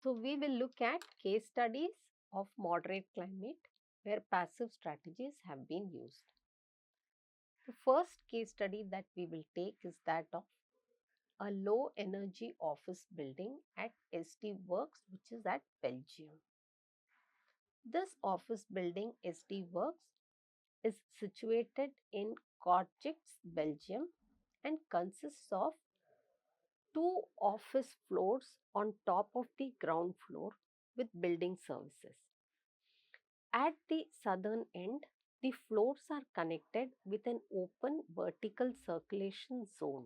So, we will look at case studies of moderate climate where passive strategies have been used. The first case study that we will take is that of a low energy office building at SD Works, which is at Belgium. This office building, SD Works, is situated in Kortrijk, Belgium, and consists of two office floors on top of the ground floor with building services. At the southern end, the floors are connected with an open vertical circulation zone.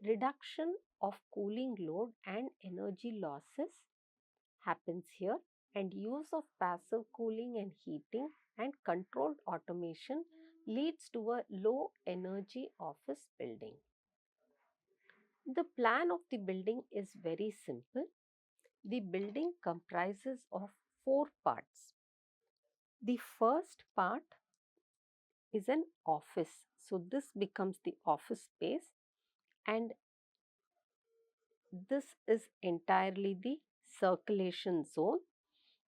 Reduction of cooling load and energy losses happens here, and use of passive cooling and heating and controlled automation leads to a low energy office building. The plan of the building is very simple. The building comprises of four parts. The first part is an office. So this becomes the office space, and this is entirely the circulation zone,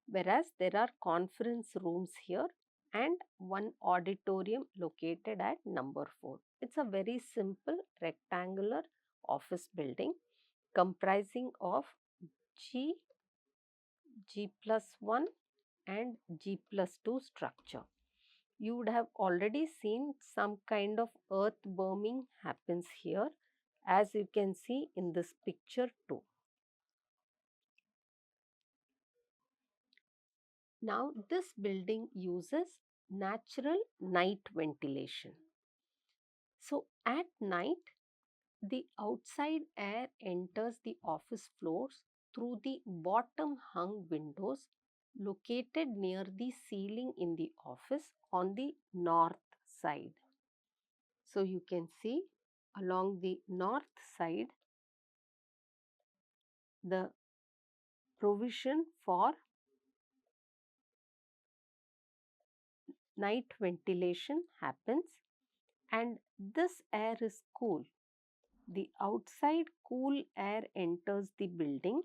whereas there are conference rooms here and one auditorium located at number 4. It's a very simple rectangular office building comprising of G, G+1 and G+2 structure. You would have already seen some kind of earth berming happens here, as you can see in this picture too. Now this building uses natural night ventilation. So at night, the outside air enters the office floors through the bottom hung windows located near the ceiling in the office on the north side. So you can see along the north side the provision for night ventilation happens, and this air is cool. The outside cool air enters the building,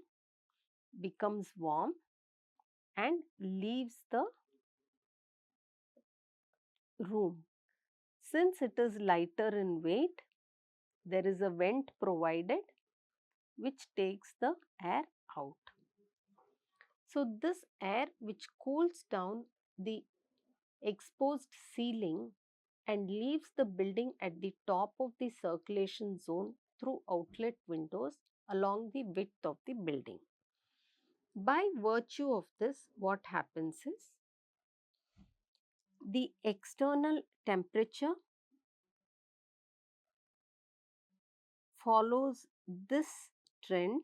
becomes warm and leaves the room. Since it is lighter in weight, there is a vent provided which takes the air out. So this air which cools down the exposed ceiling and leaves the building at the top of the circulation zone through outlet windows along the width of the building. By virtue of this, what happens is the external temperature follows this trend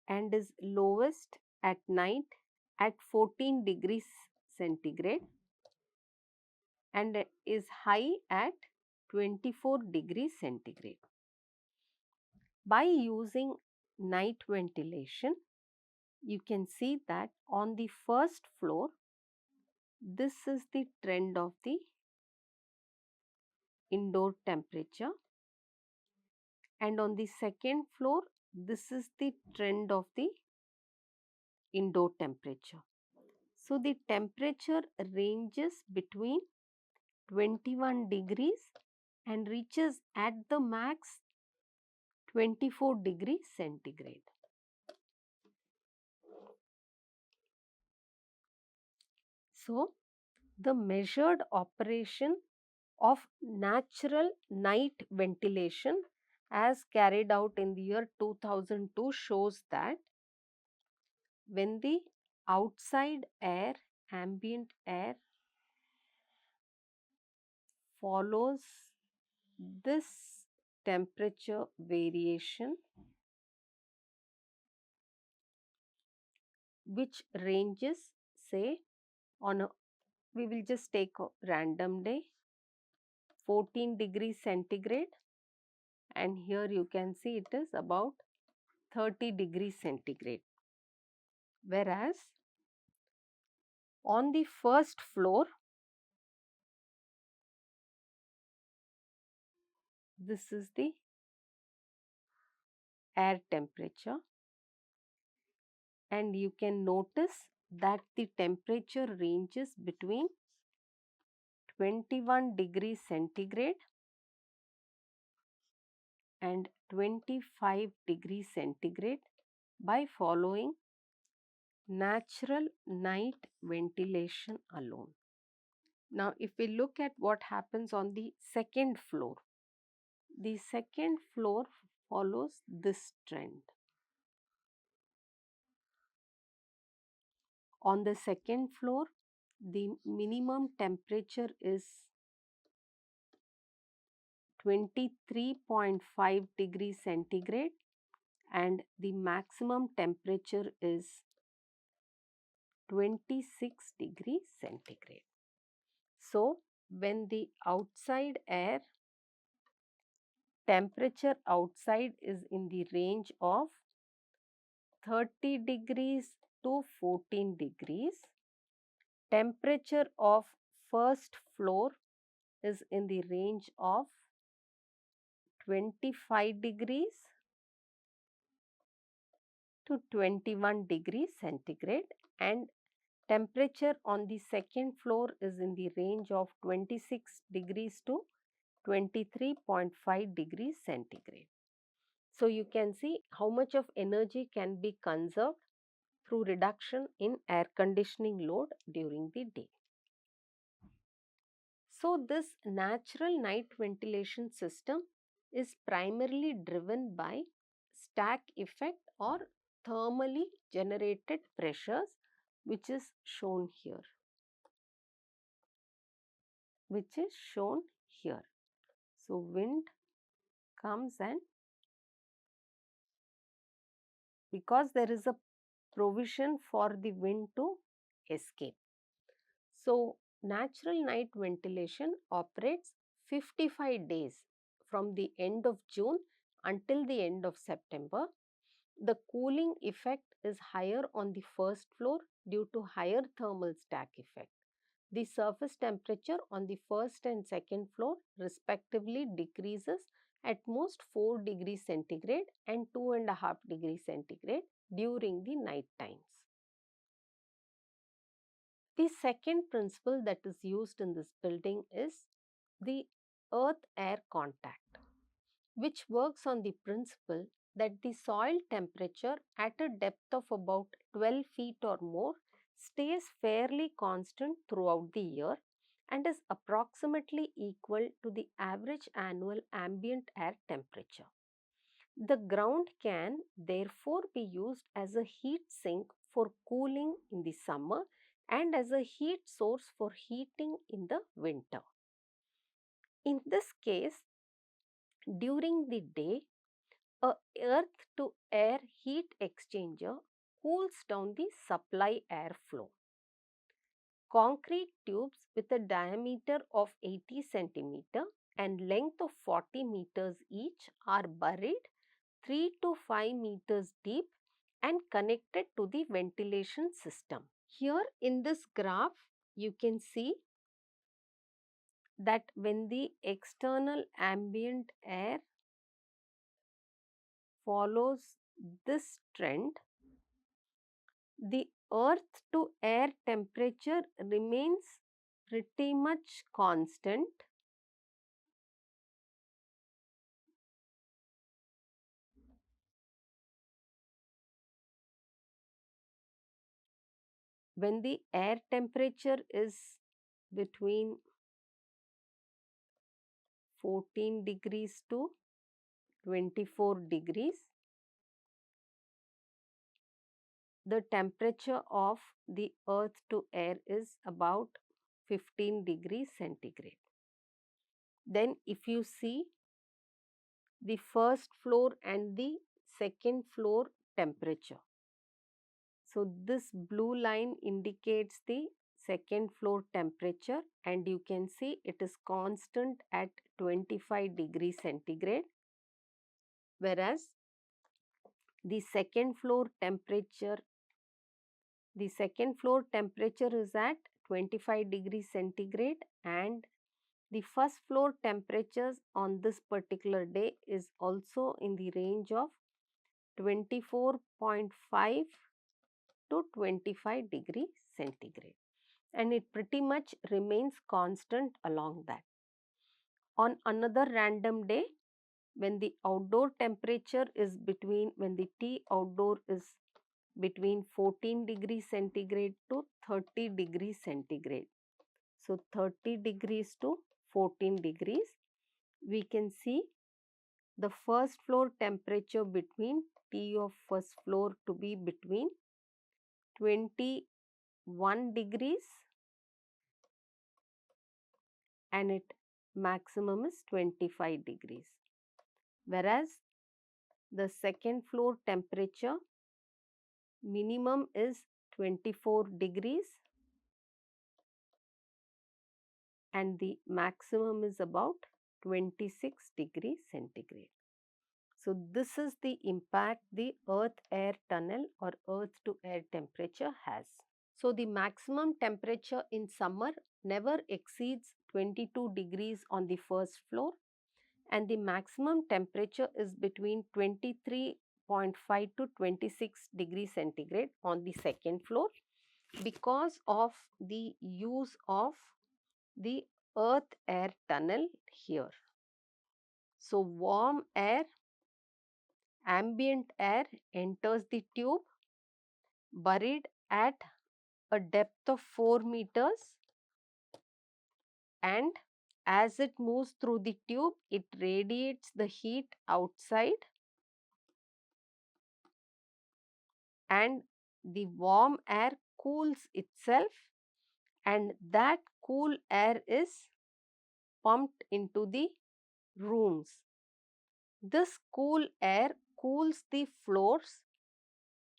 and is lowest at night at 14 degrees centigrade and is high at 24 degrees centigrade. By using night ventilation, you can see that on the first floor, this is the trend of the indoor temperature, and on the second floor, this is the trend of the indoor temperature. So the temperature ranges between 21 degrees and reaches at the max 24 degrees centigrade. So the measured operation of natural night ventilation as carried out in the year 2002 shows that when the outside air, ambient air, follows this temperature variation, which ranges, say, on a, we will just take a random day, 14 degrees centigrade, and here you can see it is about 30 degrees centigrade. Whereas on the first floor, this is the air temperature, and you can notice that the temperature ranges between 21 degrees centigrade and 25 degrees centigrade by following natural night ventilation alone. Now, if we look at what happens on the second floor follows this trend. On the second floor, the minimum temperature is 23.5 degrees centigrade and the maximum temperature is 26 degrees centigrade. So, when the temperature outside is in the range of 30 degrees to 14 degrees, temperature of first floor is in the range of 25 degrees to 21 degrees centigrade, and temperature on the second floor is in the range of 26 degrees to 23.5 degrees centigrade. So, you can see how much of energy can be conserved through reduction in air conditioning load during the day. So, this natural night ventilation system is primarily driven by stack effect or thermally generated pressures, which is shown here. So, wind comes, and because there is a provision for the wind to escape. So, natural night ventilation operates 55 days from the end of June until the end of September. The cooling effect is higher on the first floor due to higher thermal stack effect. The surface temperature on the first and second floor respectively decreases at most 4 degrees centigrade and 2.5 degrees centigrade during the night times. The second principle that is used in this building is the earth-air contact, which works on the principle that the soil temperature at a depth of about 12 feet or more stays fairly constant throughout the year and is approximately equal to the average annual ambient air temperature. The ground can therefore be used as a heat sink for cooling in the summer and as a heat source for heating in the winter. In this case, during the day, a earth to air heat exchanger cools down the supply air flow. Concrete tubes with a diameter of 80 centimeter and length of 40 meters each are buried 3 to 5 meters deep and connected to the ventilation system. Here in this graph, you can see that when the external ambient air follows this trend, the earth to air temperature remains pretty much constant when the air temperature is between 14 degrees to 24 degrees. The temperature of the earth to air is about 15 degrees centigrade. Then if you see the first floor and the second floor temperature. So, this blue line indicates the second floor temperature and you can see it is constant at 25 degrees centigrade, whereas the second floor temperature is at 25 degrees centigrade and the first floor temperatures on this particular day is also in the range of 24.5 to 25 degrees centigrade, and it pretty much remains constant along that. On another random day, when the outdoor temperature is between, when the T outdoor is between 14 degrees centigrade to 30 degrees centigrade. So, 30 degrees to 14 degrees, we can see the first floor temperature between T of first floor to be between 21 degrees and its maximum is 25 degrees. Whereas the second floor temperature minimum is 24 degrees and the maximum is about 26 degrees centigrade. So, this is the impact the earth air tunnel or earth to air temperature has. So, the maximum temperature in summer never exceeds 22 degrees on the first floor, and the maximum temperature is between 23.5 to 26 degrees centigrade on the second floor because of the use of the earth air tunnel here. So, warm air, ambient air enters the tube buried at a depth of 4 meters, and as it moves through the tube, it radiates the heat outside, and the warm air cools itself, and that cool air is pumped into the rooms. This cool air cools the floors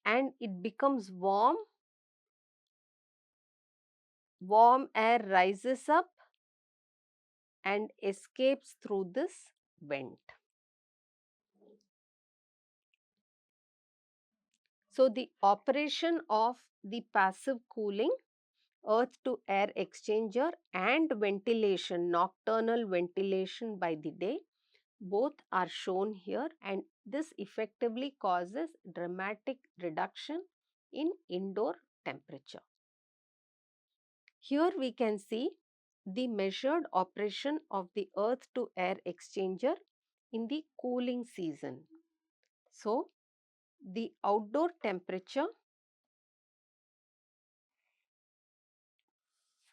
and it becomes warm. Warm air rises up and escapes through this vent. So, the operation of the passive cooling, earth to air exchanger and ventilation, nocturnal ventilation by the day, both are shown here, and this effectively causes dramatic reduction in indoor temperature. Here we can see the measured operation of the earth to air exchanger in the cooling season. So, the outdoor temperature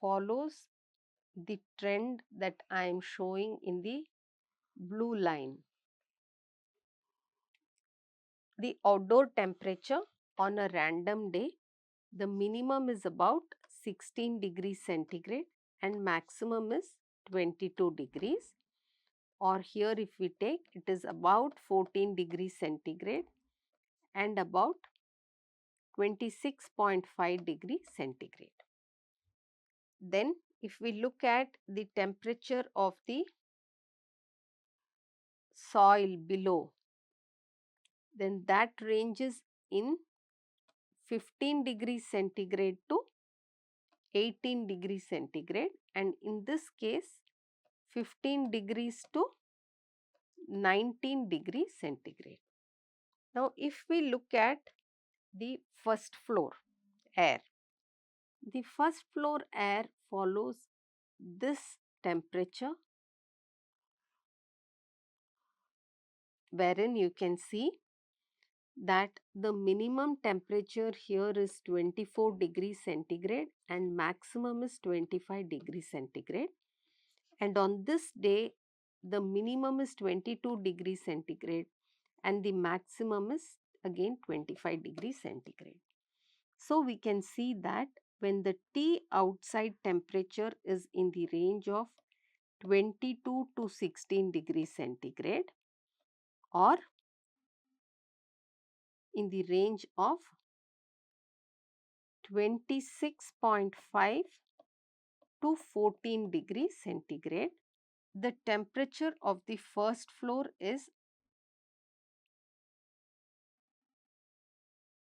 follows the trend that I am showing in the blue line. The outdoor temperature on a random day, the minimum is about 16 degrees centigrade and maximum is 22 degrees, or here if we take, it is about 14 degrees centigrade and about 26.5 degrees centigrade. Then if we look at the temperature of the soil below, then that ranges in 15 degrees centigrade to 18 degrees centigrade, and in this case 15 degrees to 19 degrees centigrade. Now, if we look at the first floor air, the first floor air follows this temperature, wherein you can see that the minimum temperature here is 24 degrees centigrade and maximum is 25 degrees centigrade, and on this day the minimum is 22 degrees centigrade and the maximum is again 25 degrees centigrade. So, we can see that when the T outside temperature is in the range of 22 to 16 degrees centigrade or in the range of 26.5 to 14 degrees centigrade, the temperature of the first floor is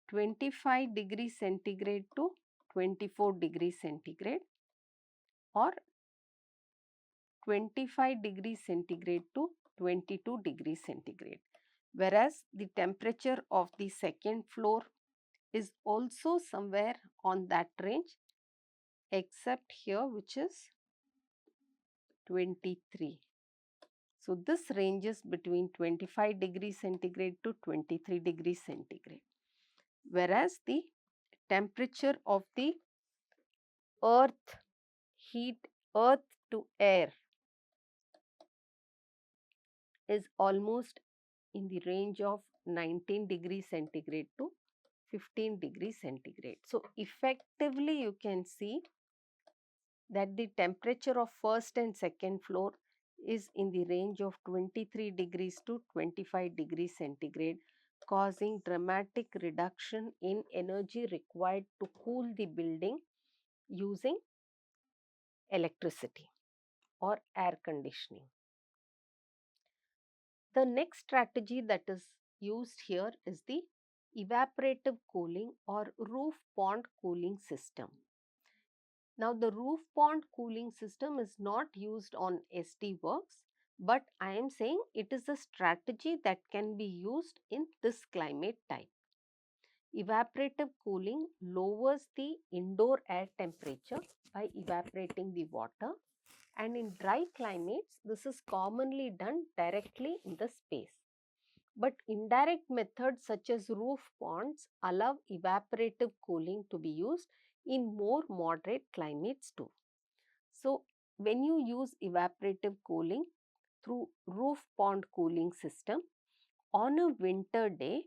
25 degrees centigrade to 24 degrees centigrade or 25 degrees centigrade to 22 degrees centigrade. whereas the temperature of the second floor is also somewhere on that range, except here, which is 23. So, this ranges between 25 degrees centigrade to 23 degrees centigrade, whereas the temperature of the earth heat, earth to air, is almost in the range of 19 degrees centigrade to 15 degrees centigrade. So, effectively you can see that the temperature of first and second floor is in the range of 23 degrees to 25 degrees centigrade, causing dramatic reduction in energy required to cool the building using electricity or air conditioning. The next strategy that is used here is the evaporative cooling or roof pond cooling system. Now, the roof pond cooling system is not used on SD works, but I am saying it is a strategy that can be used in this climate type. Evaporative cooling lowers the indoor air temperature by evaporating the water, and in dry climates this is commonly done directly in the space. But indirect methods such as roof ponds allow evaporative cooling to be used in more moderate climates too. So, when you use evaporative cooling through roof pond cooling system, on a winter day,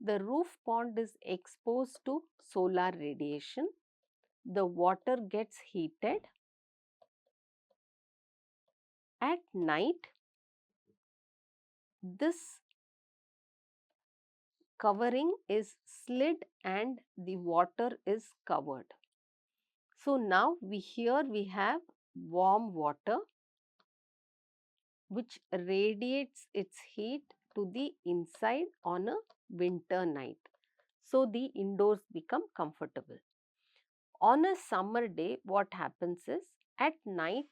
the roof pond is exposed to solar radiation, the water gets heated. At night, this covering is slid and the water is covered. So, now here we have warm water which radiates its heat to the inside on a winter night. So, the indoors become comfortable. On a summer day, what happens is at night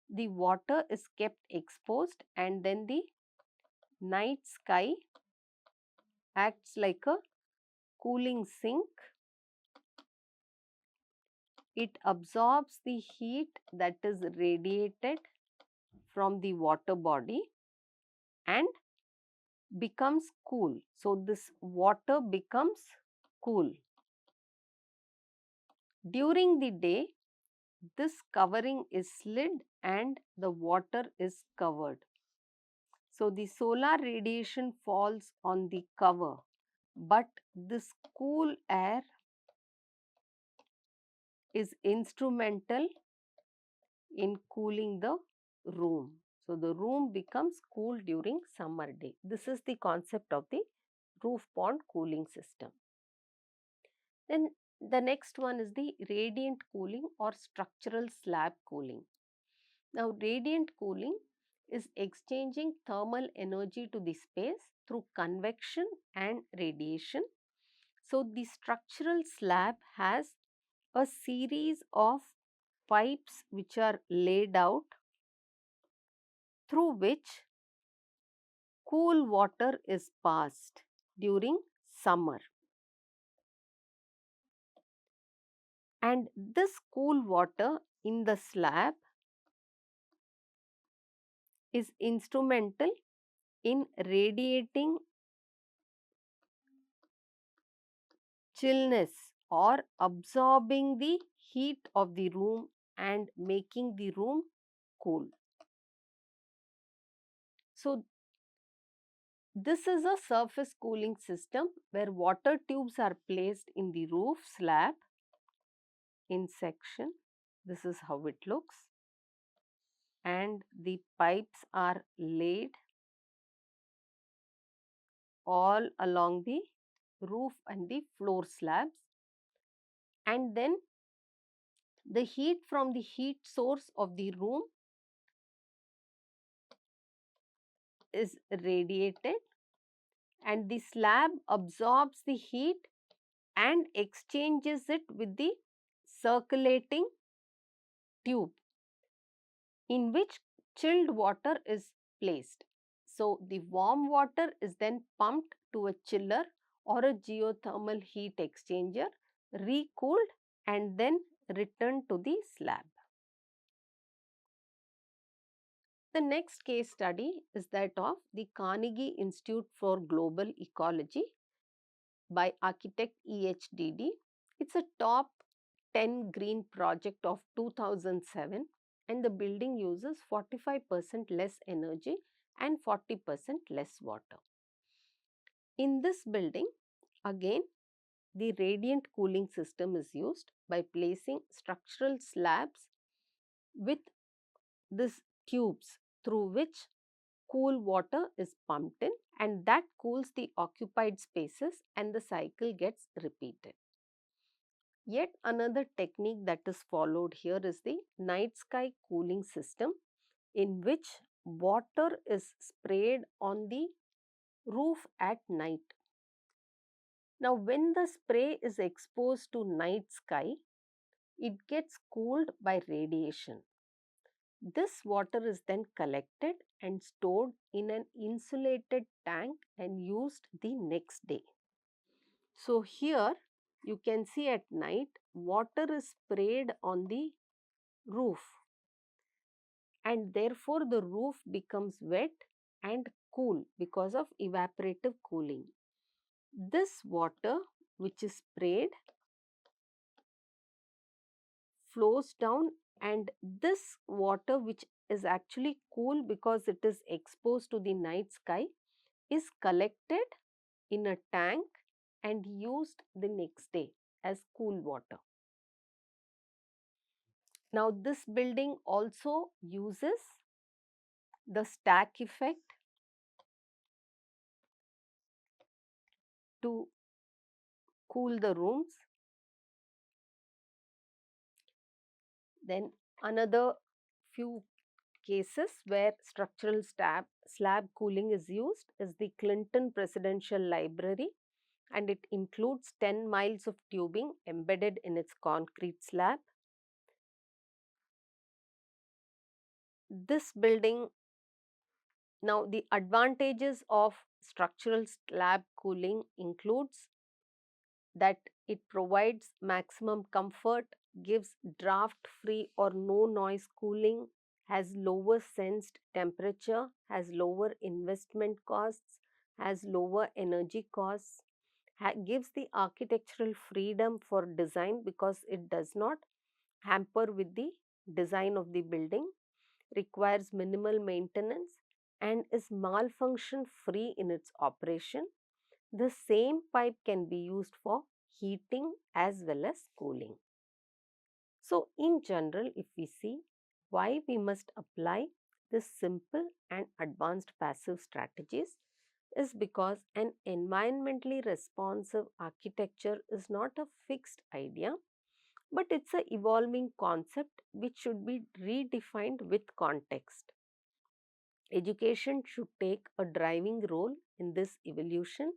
the water is kept exposed and then the night sky acts like a cooling sink. It absorbs the heat that is radiated from the water body and becomes cool. So, this water becomes cool. During the day, this covering is slid and the water is covered. So, the solar radiation falls on the cover, but this cool air is instrumental in cooling the room. So, the room becomes cool during summer day. This is the concept of the roof pond cooling system. Then the next one is the radiant cooling or structural slab cooling. Now, radiant cooling is exchanging thermal energy to the space through convection and radiation. So, the structural slab has a series of pipes which are laid out through which cool water is passed during summer. And this cool water in the slab is instrumental in radiating chillness or absorbing the heat of the room and making the room cool. So, this is a surface cooling system where water tubes are placed in the roof slab in section. This is how it looks, and the pipes are laid all along the roof and the floor slabs, and then the heat from the heat source of the room is radiated and the slab absorbs the heat and exchanges it with the circulating tube in which chilled water is placed. So, the warm water is then pumped to a chiller or a geothermal heat exchanger, recooled and then returned to the slab. The next case study is that of the Carnegie Institute for Global Ecology by architect EHDD. It's a top 10 green project of 2007 and the building uses 45% less energy and 40% less water. In this building, again, the radiant cooling system is used by placing structural slabs with these tubes through which cool water is pumped in and that cools the occupied spaces and the cycle gets repeated. Yet another technique that is followed here is the night sky cooling system, in which water is sprayed on the roof at night. Now, when the spray is exposed to night sky, it gets cooled by radiation. This water is then collected and stored in an insulated tank and used the next day. So, here you can see at night water is sprayed on the roof and therefore the roof becomes wet and cool because of evaporative cooling. This water which is sprayed flows down and this water which is actually cool because it is exposed to the night sky is collected in a tank and used the next day as cool water. Now, this building also uses the stack effect to cool the rooms. Then another few cases where structural slab cooling is used is the Clinton Presidential Library, and it includes 10 miles of tubing embedded in its concrete slab. This building, now the advantages of structural slab cooling includes that it provides maximum comfort, gives draft free or no noise cooling, has lower sensed temperature, has lower investment costs, has lower energy costs, gives the architectural freedom for design because it does not hamper with the design of the building, requires minimal maintenance and is malfunction free in its operation. The same pipe can be used for heating as well as cooling. So, in general, if we see why we must apply this simple and advanced passive strategies is because an environmentally responsive architecture is not a fixed idea, but it's an evolving concept which should be redefined with context. Education should take a driving role in this evolution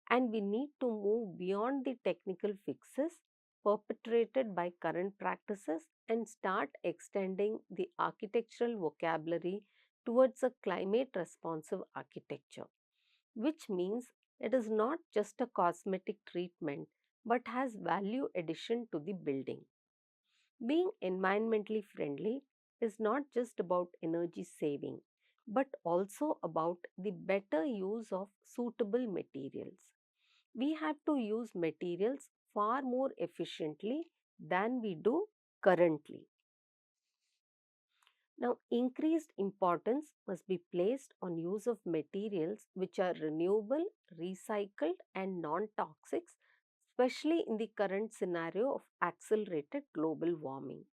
and we need to move beyond the technical fixes perpetrated by current practices and start extending the architectural vocabulary towards a climate responsive architecture, which means it is not just a cosmetic treatment but has value addition to the building. Being environmentally friendly is not just about energy saving but also about the better use of suitable materials. We have to use materials far more efficiently than we do currently. Now, increased importance must be placed on use of materials which are renewable, recycled and non-toxic, especially in the current scenario of accelerated global warming.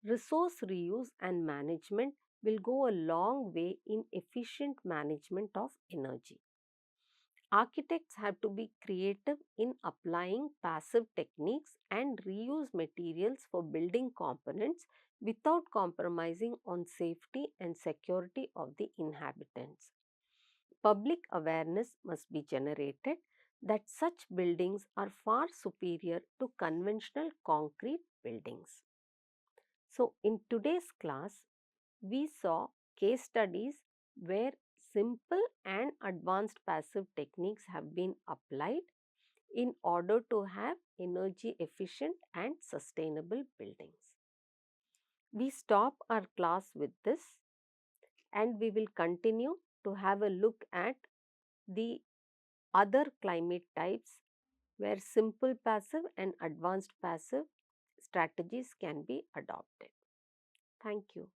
Resource reuse and management will go a long way in efficient management of energy. Architects have to be creative in applying passive techniques and reuse materials for building components without compromising on safety and security of the inhabitants. Public awareness must be generated that such buildings are far superior to conventional concrete buildings. So, in today's class, we saw case studies where simple and advanced passive techniques have been applied in order to have energy efficient and sustainable buildings. We stop our class with this, and we will continue to have a look at the other climate types where simple passive and advanced passive strategies can be adopted. Thank you.